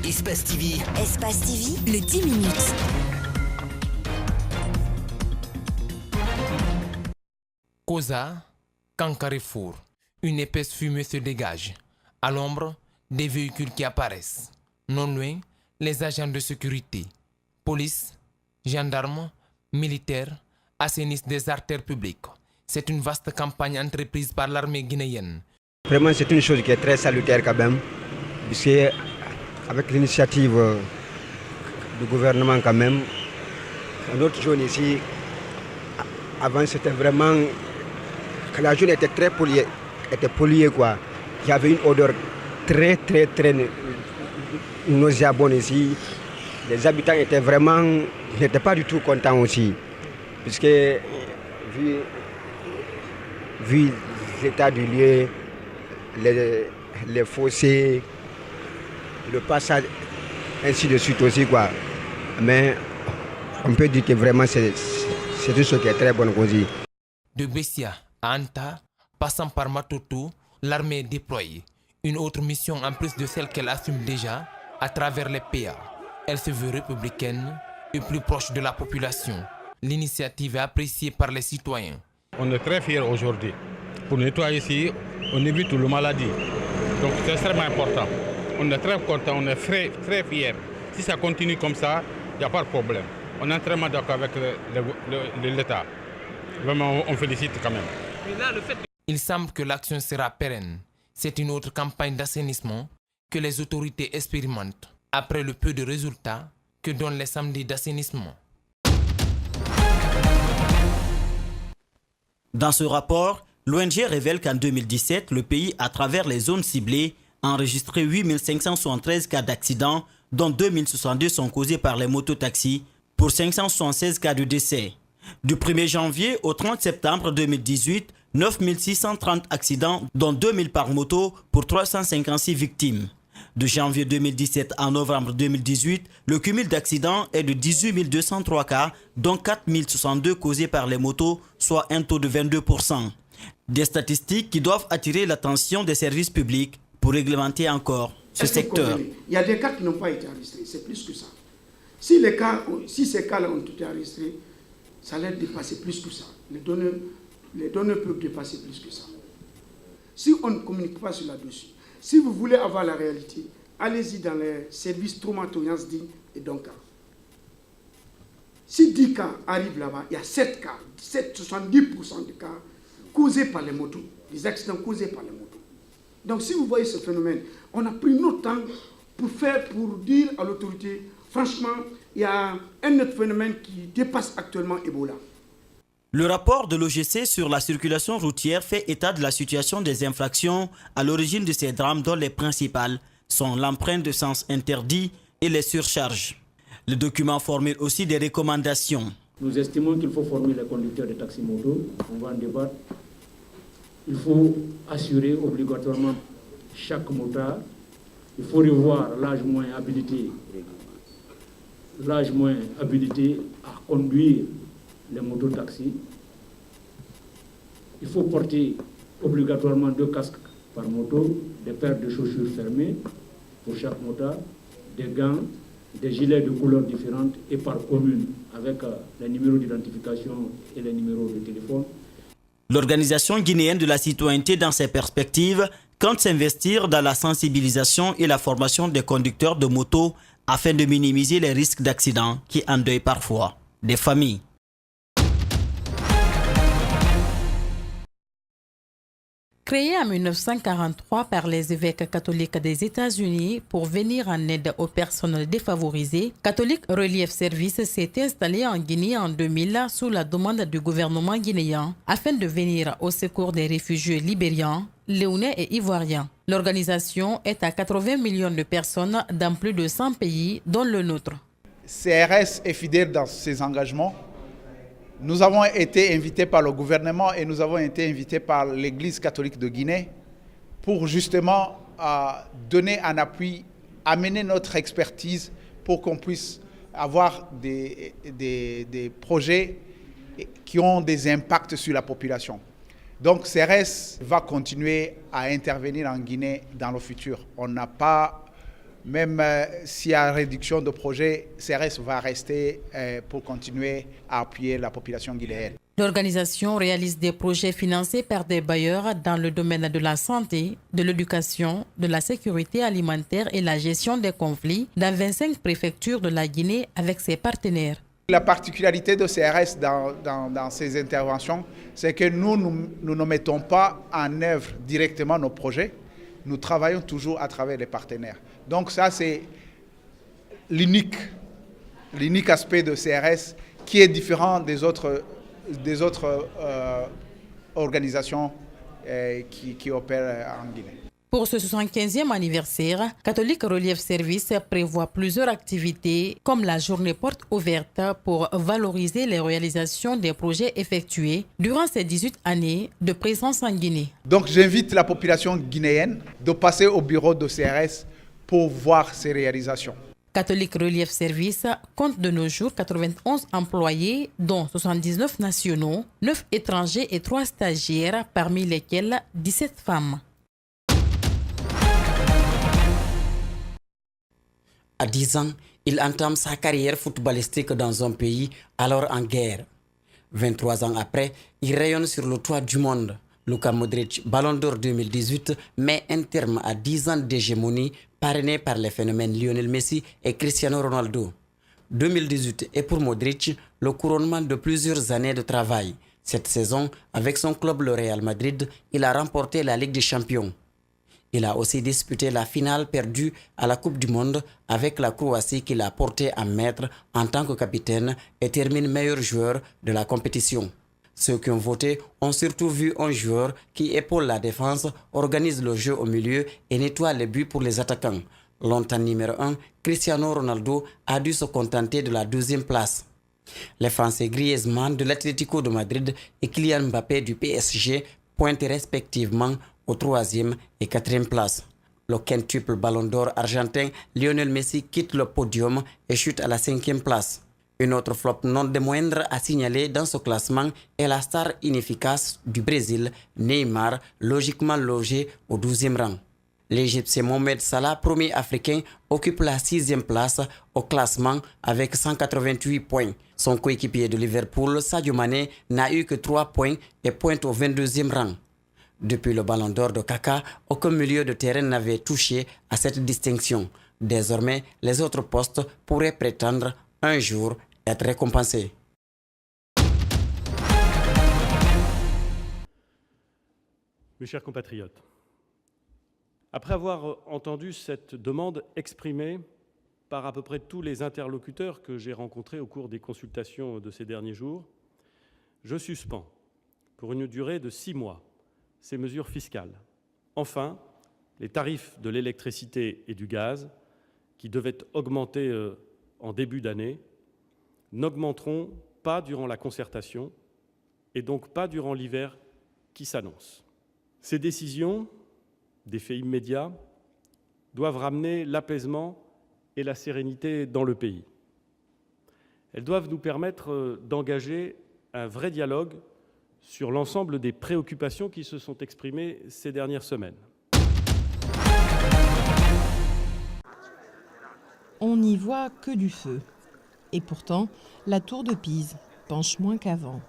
Espace TV. Espace TV, le 10 minutes. Koza, Kankarefour. Une épaisse fumée se dégage. À l'ombre, des véhicules qui apparaissent. Non loin, les agents de sécurité. Police, gendarmes, militaires assainissent des artères publiques. C'est une vaste campagne entreprise par l'armée guinéenne. Vraiment, c'est une chose qui est très salutaire quand même. Puisque avec l'initiative du gouvernement quand même, notre zone ici, avant c'était vraiment... La zone était très polluée quoi. Il y avait une odeur très nauséabonde ici. Les habitants n'étaient pas du tout contents aussi. Puisque vu l'état du lieu, les fossés, le passage, ainsi de suite aussi quoi. Mais on peut dire que vraiment c'est une chose qui est très bonne aussi. De Bessia à Anta, passant par Matoto, l'armée est déployée. Une autre mission en plus de celle qu'elle assume déjà à travers les PA. Elle se veut républicaine et plus proche de la population. L'initiative est appréciée par les citoyens. On est très fiers aujourd'hui. Pour nettoyer ici, on évite la maladie. Donc c'est extrêmement important. On est très contents, on est très fiers. Si ça continue comme ça, il n'y a pas de problème. On est entièrement d'accord avec l'État. Vraiment, on félicite quand même. Il semble que l'action sera pérenne. C'est une autre campagne d'assainissement que les autorités expérimentent après le peu de résultats que donnent les samedis d'assainissement. Dans ce rapport, l'ONG révèle qu'en 2017, le pays, à travers les zones ciblées, a enregistré 8573 cas d'accidents, dont 2062 sont causés par les mototaxis, pour 576 cas de décès. Du 1er janvier au 30 septembre 2018, 9630 accidents, dont 2000 par moto, pour 356 victimes. De janvier 2017 à novembre 2018, le cumul d'accidents est de 18 203 cas, dont 4062 causés par les motos, soit un taux de 22%. Des statistiques qui doivent attirer l'attention des services publics pour réglementer encore ce secteur. Il y a des cas qui n'ont pas été enregistrés, c'est plus que ça. Si ces cas-là ont été enregistrés, ça allait dépasser plus que ça. Les données peuvent dépasser plus que ça. Si on ne communique pas sur là-dessus, si vous voulez avoir la réalité, allez-y dans les services Traumato-Yansdi et Donka. Si 10 cas arrivent là-bas, il y a 7 cas, 70% des cas causés par les motos, des accidents causés par les motos. Donc si vous voyez ce phénomène, on a pris notre temps pour dire à l'autorité, franchement, il y a un autre phénomène qui dépasse actuellement Ebola. Le rapport de l'OGC sur la circulation routière fait état de la situation des infractions à l'origine de ces drames, dont les principales sont l'empreinte de sens interdit et les surcharges. Le document formule aussi des recommandations. Nous estimons qu'il faut former les conducteurs de taxi-moto, on va en débattre. Il faut assurer obligatoirement chaque motard. Il faut revoir l'âge moins habilité à conduire les mototaxis. Il faut porter obligatoirement 2 casques par moto, des paires de chaussures fermées pour chaque motard, des gants, des gilets de couleurs différentes et par commune avec les numéros d'identification et les numéros de téléphone. L'Organisation guinéenne de la citoyenneté, dans ses perspectives, compte s'investir dans la sensibilisation et la formation des conducteurs de moto afin de minimiser les risques d'accidents qui endeuillent parfois des familles. Créé en 1943 par les évêques catholiques des États-Unis pour venir en aide aux personnes défavorisées, Catholic Relief Service s'est installé en Guinée en 2000 sous la demande du gouvernement guinéen afin de venir au secours des réfugiés libériens, léonais et ivoiriens. L'organisation est à 80 millions de personnes dans plus de 100 pays, dont le nôtre. CRS est fidèle dans ses engagements. Nous avons été invités par le gouvernement et nous avons été invités par l'Église catholique de Guinée pour justement donner un appui, amener notre expertise pour qu'on puisse avoir des projets qui ont des impacts sur la population. Donc CRS va continuer à intervenir en Guinée dans le futur. On n'a pas même s'il y a réduction de projet, CRS va rester pour continuer à appuyer la population guinéenne. L'organisation réalise des projets financés par des bailleurs dans le domaine de la santé, de l'éducation, de la sécurité alimentaire et la gestion des conflits dans 25 préfectures de la Guinée avec ses partenaires. La particularité de CRS dans ces interventions, c'est que nous ne mettons pas en œuvre directement nos projets. Nous travaillons toujours à travers les partenaires. Donc ça, c'est l'unique aspect de CRS qui est différent des autres organisations qui opèrent en Guinée. Pour ce 75e anniversaire, Catholic Relief Service prévoit plusieurs activités comme la journée porte ouverte pour valoriser les réalisations des projets effectués durant ces 18 années de présence en Guinée. Donc j'invite la population guinéenne de passer au bureau de CRS pour voir ces réalisations. Catholic Relief Service compte de nos jours 91 employés, dont 79 nationaux, 9 étrangers et 3 stagiaires, parmi lesquels 17 femmes. À 10 ans, il entame sa carrière footballistique dans un pays alors en guerre. 23 ans après, il rayonne sur le toit du monde. Luka Modric, Ballon d'Or 2018, met un terme à 10 ans d'hégémonie parrainé par les phénomènes Lionel Messi et Cristiano Ronaldo. 2018 est pour Modric le couronnement de plusieurs années de travail. Cette saison, avec son club le Real Madrid, il a remporté la Ligue des Champions. Il a aussi disputé la finale perdue à la Coupe du Monde avec la Croatie qu'il a porté en maître en tant que capitaine et termine meilleur joueur de la compétition. Ceux qui ont voté ont surtout vu un joueur qui épaule la défense, organise le jeu au milieu et nettoie les buts pour les attaquants. Longtemps numéro 1, Cristiano Ronaldo a dû se contenter de la 12e place. Les Français Griezmann de l'Atlético de Madrid et Kylian Mbappé du PSG pointent respectivement aux 3e et 4e places. Le quintuple Ballon d'Or argentin Lionel Messi quitte le podium et chute à la 5e place. Une autre flop non des moindres à signaler dans ce classement est la star inefficace du Brésil, Neymar, logiquement logé au 12e rang. L'Égyptien Mohamed Salah, premier africain, occupe la 6e place au classement avec 188 points. Son coéquipier de Liverpool, Sadio Mané, n'a eu que 3 points et pointe au 22e rang. Depuis le Ballon d'Or de Kaka, aucun milieu de terrain n'avait touché à cette distinction. Désormais, les autres postes pourraient prétendre un jour être récompensés. Mes chers compatriotes, après avoir entendu cette demande exprimée par à peu près tous les interlocuteurs que j'ai rencontrés au cours des consultations de ces derniers jours, je suspends pour une durée de 6 mois ces mesures fiscales. Enfin, les tarifs de l'électricité et du gaz, qui devaient augmenter en début d'année, n'augmenteront pas durant la concertation et donc pas durant l'hiver qui s'annonce. Ces décisions, d'effet immédiat, doivent ramener l'apaisement et la sérénité dans le pays. Elles doivent nous permettre d'engager un vrai dialogue sur l'ensemble des préoccupations qui se sont exprimées ces dernières semaines. On n'y voit que du feu. Et pourtant, la tour de Pise penche moins qu'avant.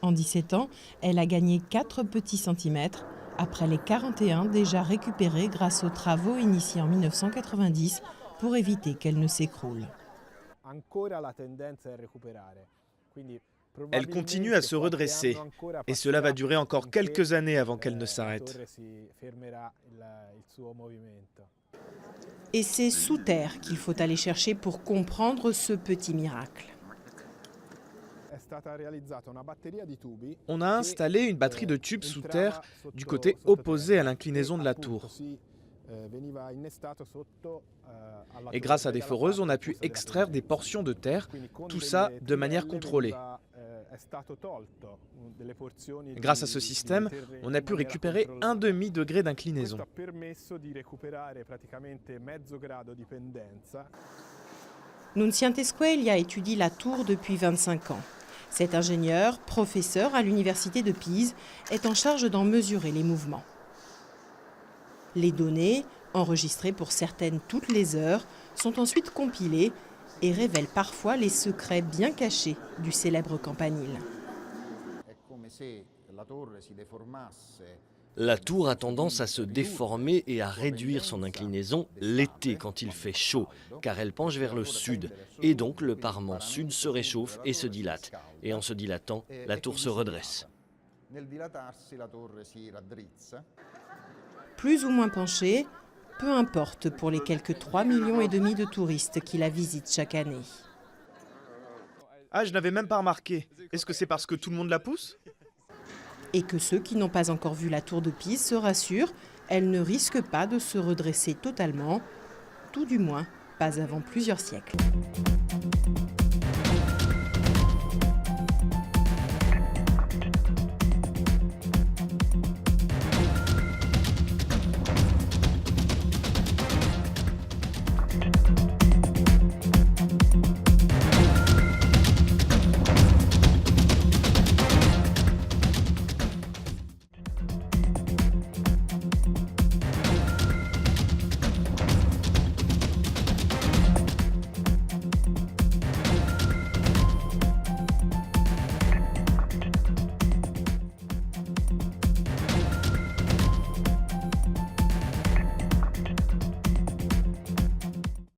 En 17 ans, elle a gagné 4 petits centimètres, après les 41 déjà récupérés grâce aux travaux initiés en 1990 pour éviter qu'elle ne s'écroule. Elle continue à se redresser et cela va durer encore quelques années avant qu'elle ne s'arrête. Et c'est sous terre qu'il faut aller chercher pour comprendre ce petit miracle. On a installé une batterie de tubes sous terre du côté opposé à l'inclinaison de la tour. Et grâce à des foreuses, on a pu extraire des portions de terre, tout ça de manière contrôlée. Grâce à ce système, on a pu récupérer 1/2 degré d'inclinaison. Nunciante Esquelia étudie la tour depuis 25 ans. Cet ingénieur, professeur à l'université de Pise, est en charge d'en mesurer les mouvements. Les données, enregistrées pour certaines toutes les heures, sont ensuite compilées et révèlent parfois les secrets bien cachés du célèbre campanile. La tour a tendance à se déformer et à réduire son inclinaison l'été quand il fait chaud, car elle penche vers le sud, et donc le parement sud se réchauffe et se dilate. Et en se dilatant, la tour se redresse. Plus ou moins penchée, peu importe pour les quelques 3,5 millions de touristes qui la visitent chaque année. Ah, je n'avais même pas remarqué. Est-ce que c'est parce que tout le monde la pousse ? Et que ceux qui n'ont pas encore vu la tour de Pise se rassurent, elle ne risque pas de se redresser totalement, tout du moins pas avant plusieurs siècles.